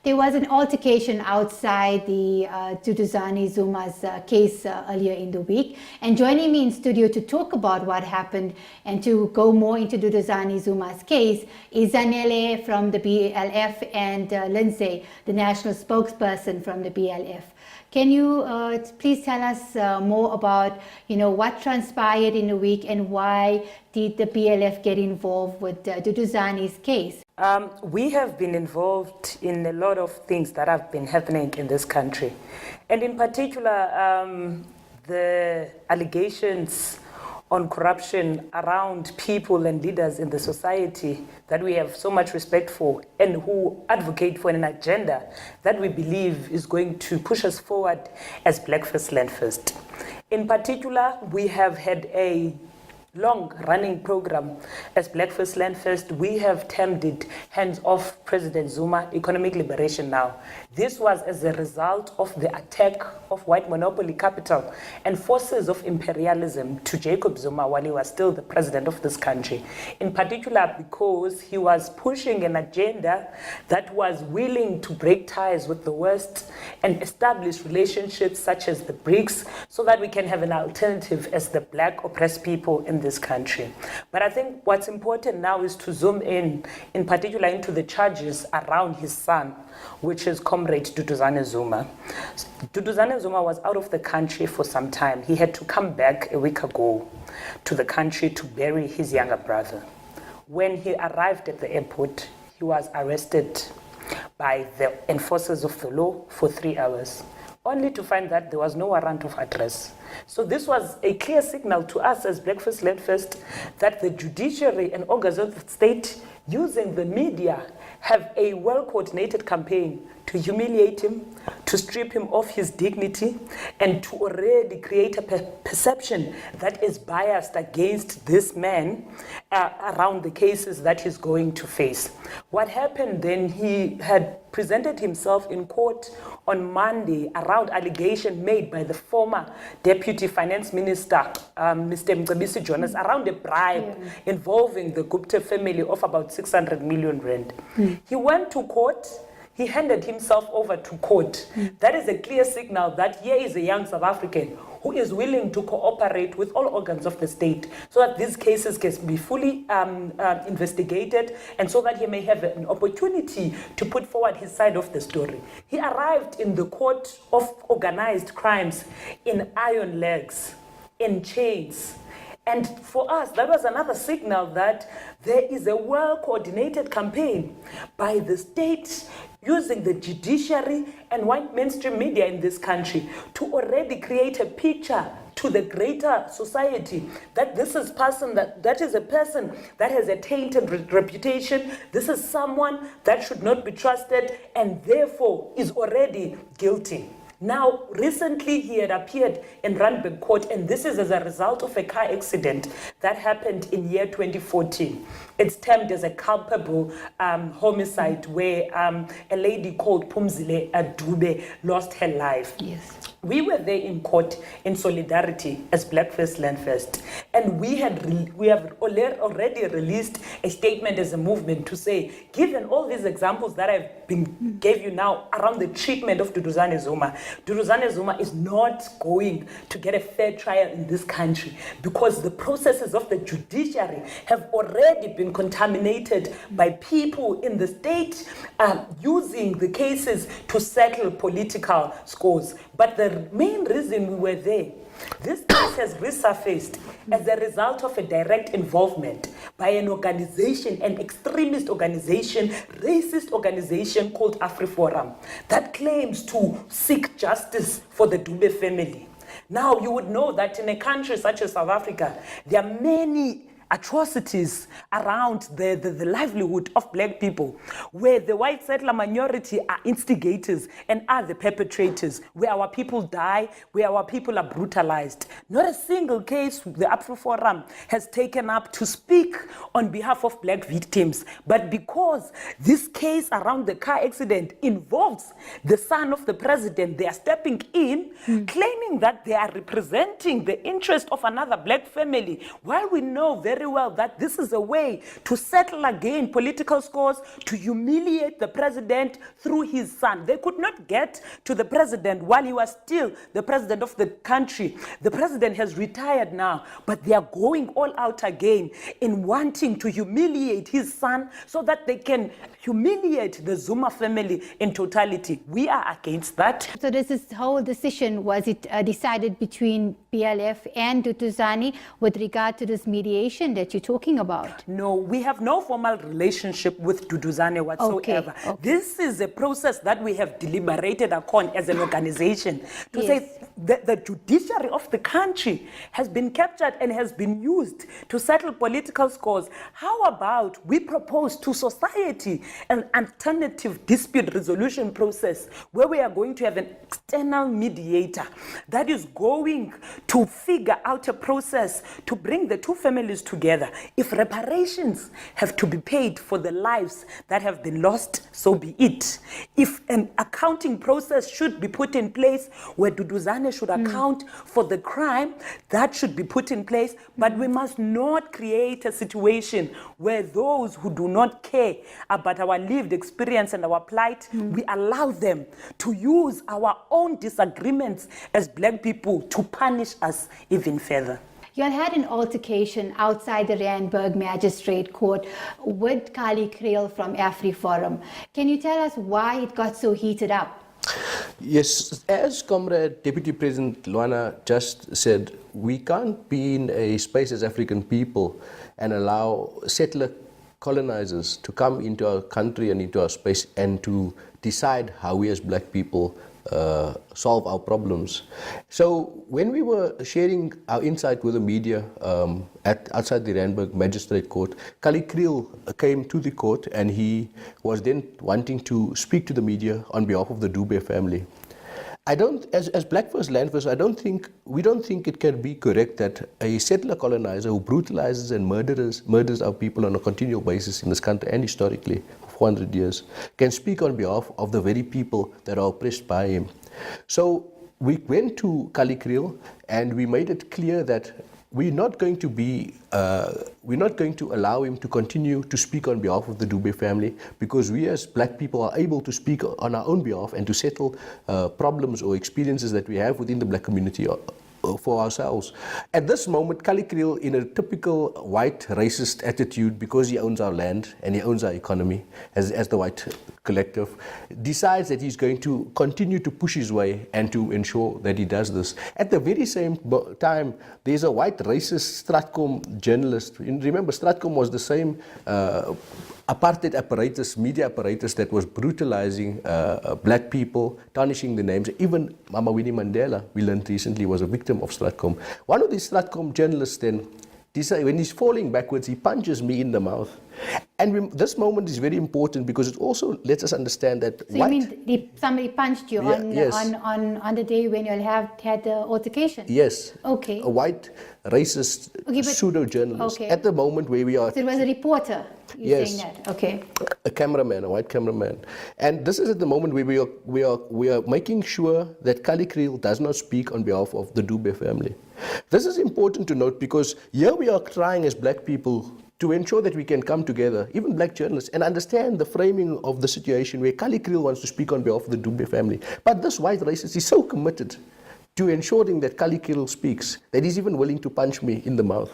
There was an altercation outside the Duduzane Zuma's case earlier in the week. And joining me in studio to talk about what happened and to go more into Duduzane Zuma's case is Zanele from the BLF and Lindsay, the national spokesperson from the BLF. Can you please tell us more about, what transpired in the week and why did the BLF get involved with Duduzane's case? We have been involved in a lot of things that have been happening in this country. And in particular, the allegations on corruption around people and leaders in the society that we have so much respect for and who advocate for an agenda that we believe is going to push us forward as Black First, Land First. In particular, we have had a long-running program as Black First, Land First. We have termed it Hands Off President Zuma, Economic Liberation Now. This was as a result of the attack of white monopoly capital and forces of imperialism to Jacob Zuma while he was still the president of this country. In particular, because he was pushing an agenda that was willing to break ties with the West and establish relationships such as the BRICS so that we can have an alternative as the Black oppressed people in this country. But I think what's important now is to zoom in particular into the charges around his son, which is Comrade Duduzane Zuma. Duduzane Zuma was out of the country for some time. He had to come back a week ago to the country to bury his younger brother. When he arrived at the airport, he was arrested by the enforcers of the law for 3 hours, only to find that there was no warrant of arrest. So this was a clear signal to us as Black First, Land First that the judiciary and organs of the state using the media have a well-coordinated campaign to humiliate him, to strip him of his dignity, and to already create a perception that is biased against this man around the cases that he's going to face. What happened then, he had presented himself in court on Monday around allegation made by the former Deputy Finance Minister, Mr. Mcebisi Jonas, around a bribe involving the Gupta family of about 600 million rand. He went to court. He handed himself over to court. That is a clear signal that here is a young South African who is willing to cooperate with all organs of the state so that these cases can be fully investigated and so that he may have an opportunity to put forward his side of the story. He arrived in the court of organized crimes in iron legs, in chains. And for us, that was another signal that there is a well-coordinated campaign by the state using the judiciary and white mainstream media in this country to already create a picture to the greater society that this is that is a person that has a tainted reputation. This is someone that should not be trusted and therefore is already guilty. Now, recently he had appeared in Randburg court, and this is as a result of a car accident that happened in year 2014. It's termed as a culpable homicide where a lady called Pumzile Adube lost her life. Yes. We were there in court in solidarity as Black First, Land First, and we have already released a statement as a movement to say, given all these examples that I've gave you now around the treatment of Duduzane Zuma is not going to get a fair trial in this country because the processes of the judiciary have already been contaminated by people in the state using the cases to settle political scores. But the main reason we were there, this case has resurfaced as a result of a direct involvement by an organization, an extremist organization, racist organization called Afriforum that claims to seek justice for the Dube family. Now, you would know that in a country such as South Africa, there are many atrocities around the livelihood of Black people, where the white settler minority are instigators and are the perpetrators, where our people die, where our people are brutalized. Not a single case the Afriforum has taken up to speak on behalf of Black victims, but because this case around the car accident involves the son of the president, they are stepping in, claiming that they are representing the interest of another Black family, while we know very very well that this is a way to settle again political scores, to humiliate the president through his son. They could not get to the president while he was still the president of the country. The president has retired now, but they are going all out again in wanting to humiliate his son so that they can humiliate the Zuma family in totality. We are against that. So this whole decision, was it decided between PLF and Duduzane with regard to this mediation that you're talking about? No, we have no formal relationship with Duduzane whatsoever. Okay. This is a process that we have deliberated upon as an organization to say that the judiciary of the country has been captured and has been used to settle political scores. How about we propose to society an alternative dispute resolution process where we are going to have an external mediator that is going to figure out a process to bring the two families together. If reparations have to be paid for the lives that have been lost, so be it. If an accounting process should be put in place where Duduzane should account for the crime, that should be put in place. But we must not create a situation where those who do not care about our lived experience and our plight, we allow them to use our own disagreements as black people to punish us even further. You had an altercation outside the Randburg magistrate court with Kallie Kriel from Afriforum. Can you tell us why it got so heated up? Yes, as Comrade Deputy President Luana just said, we can't be in a space as African people and allow settler colonizers to come into our country and into our space and to decide how we as black people solve our problems. So when we were sharing our insight with the media outside the Randburg magistrate court, Kallie Kriel came to the court and he was then wanting to speak to the media on behalf of the Dube family. I don't, as Black First Land First, we don't think it can be correct that a settler colonizer who brutalizes and murders our people on a continual basis in this country and historically for 400 years can speak on behalf of the very people that are oppressed by him. So we went to Kallie Kriel and we made it clear that we're not going to allow him to continue to speak on behalf of the Dube family, because we as black people are able to speak on our own behalf and to settle problems or experiences that we have within the black community for ourselves. At this moment, Kallie Kriel, in a typical white racist attitude, because he owns our land and he owns our economy as the white collective, decides that he's going to continue to push his way and to ensure that he does this. At the very same time, there's a white racist Stratcom journalist. Remember, Stratcom was the same apartheid apparatus, media apparatus that was brutalizing black people, tarnishing the names. Even Mama Winnie Mandela, we learned recently, was a victim of Stratcom. One of these Stratcom journalists then decided, when he's falling backwards, he punches me in the mouth. And this moment is very important because it also lets us understand that. So you mean somebody punched you on the day when you had the altercation? Yes. Okay. A white racist pseudo-journalist. Okay. At the moment where we are. So it was a reporter. You're saying that. Okay. A cameraman, a white cameraman. And this is at the moment where we are making sure that Kallie Kriel does not speak on behalf of the Dube family. This is important to note because here we are trying as black people to ensure that we can come together, even black journalists, and understand the framing of the situation where Kallie Kriel wants to speak on behalf of the Dube family. But this white racist is so committed to ensuring that Kallie Kriel speaks that he's even willing to punch me in the mouth,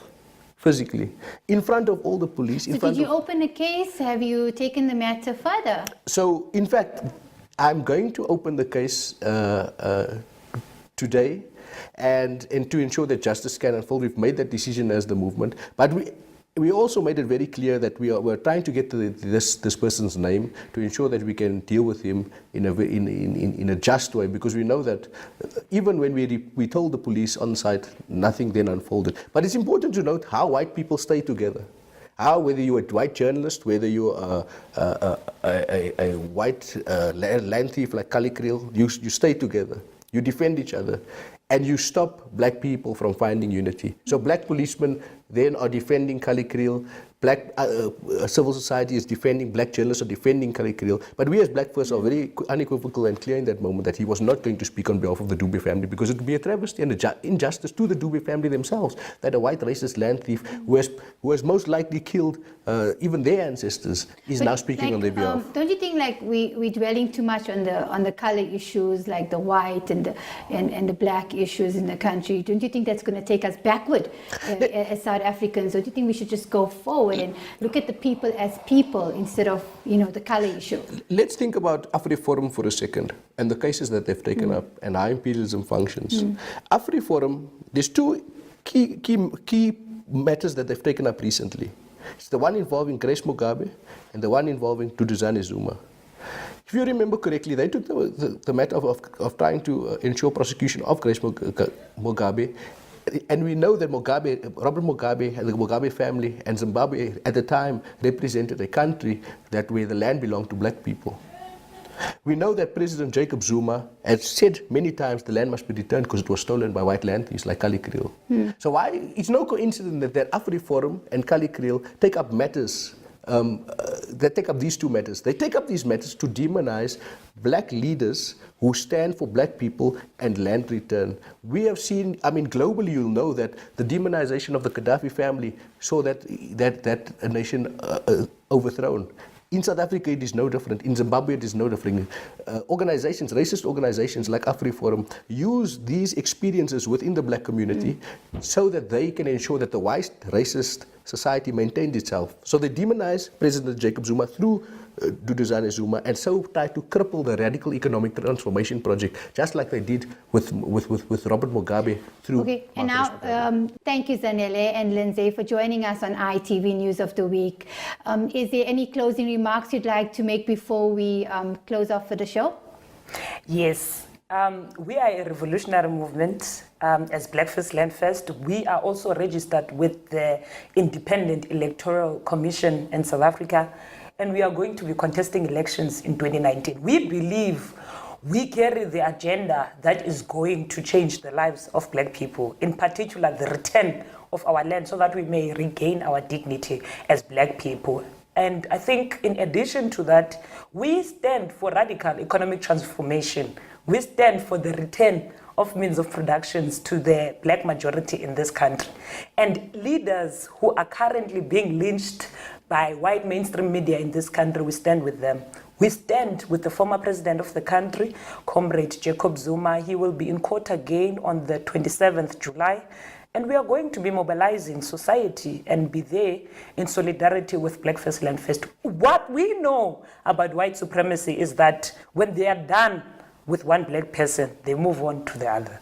physically, in front of all the police. So did you open a case? Have you taken the matter further? So, in fact, I'm going to open the case today, and to ensure that justice can unfold. We've made that decision as the movement, but we also made it very clear that we're trying to get to this person's name to ensure that we can deal with him in a just way, because we know that even when we told the police on site, nothing then unfolded. But it's important to note how white people stay together. How, whether you're a white journalist, whether you're a white land thief like Kallie Kriel, you stay together. You defend each other. and you stop black people from finding unity. So black policemen then are defending Kallie Kriel, black civil society is defending, black journalists are defending Kallie Kriel, but we as black folks are very unequivocal and clear in that moment that he was not going to speak on behalf of the Dube family, because it would be a travesty and an injustice to the Dube family themselves, that a white racist land thief who has most likely killed even their ancestors is now speaking on their behalf. Don't you think like we're dwelling too much on the color issues, like the white and the black issues in the country? Don't you think that's going to take us backward as South Africans? Or do you think we should just go forward and look at the people as people instead of, the color issue? Let's think about Afriforum for a second and the cases that they've taken up and how imperialism functions. Afriforum, there's two key matters that they've taken up recently. It's the one involving Grace Mugabe and the one involving Duduzane Zuma. If you remember correctly, they took the matter of trying to ensure prosecution of Grace Mugabe. And we know that Robert Mugabe and the Mugabe family and Zimbabwe at the time represented a country where the land belonged to black people. We know that President Jacob Zuma has said many times the land must be returned because it was stolen by white land thieves like Kallie Kriel. So it's no coincidence that Afriforum and Kallie Kriel take up matters. They take up these two matters. They take up these matters to demonize black leaders who stand for black people and land return. We have seen, globally you'll know that the demonization of the Gaddafi family saw that a nation overthrown. In South Africa, it is no different. In Zimbabwe, it is no different. Racist organizations like Afriforum use these experiences within the black community so that they can ensure that the white racist society maintained itself. So they demonize President Jacob Zuma through Duduzane Zuma and so try to cripple the radical economic transformation project, just like they did with Robert Mugabe through. Okay, and now thank you Zanele and Lindsay for joining us on ITV News of the Week. Is there any closing remarks you'd like to make before we close off for the show? Yes. We are a revolutionary movement. As Black First Land First, we are also registered with the Independent Electoral Commission in South Africa, and we are going to be contesting elections in 2019. We believe we carry the agenda that is going to change the lives of black people, in particular the return of our land so that we may regain our dignity as black people. And I think in addition to that, we stand for radical economic transformation. We stand for the return of means of productions to the black majority in this country. And leaders who are currently being lynched by white mainstream media in this country, we stand with them. We stand with the former president of the country, Comrade Jacob Zuma. He will be in court again on the 27th July. And we are going to be mobilizing society and be there in solidarity with Black First Land First. What we know about white supremacy is that when they are done with one black person, they move on to the other.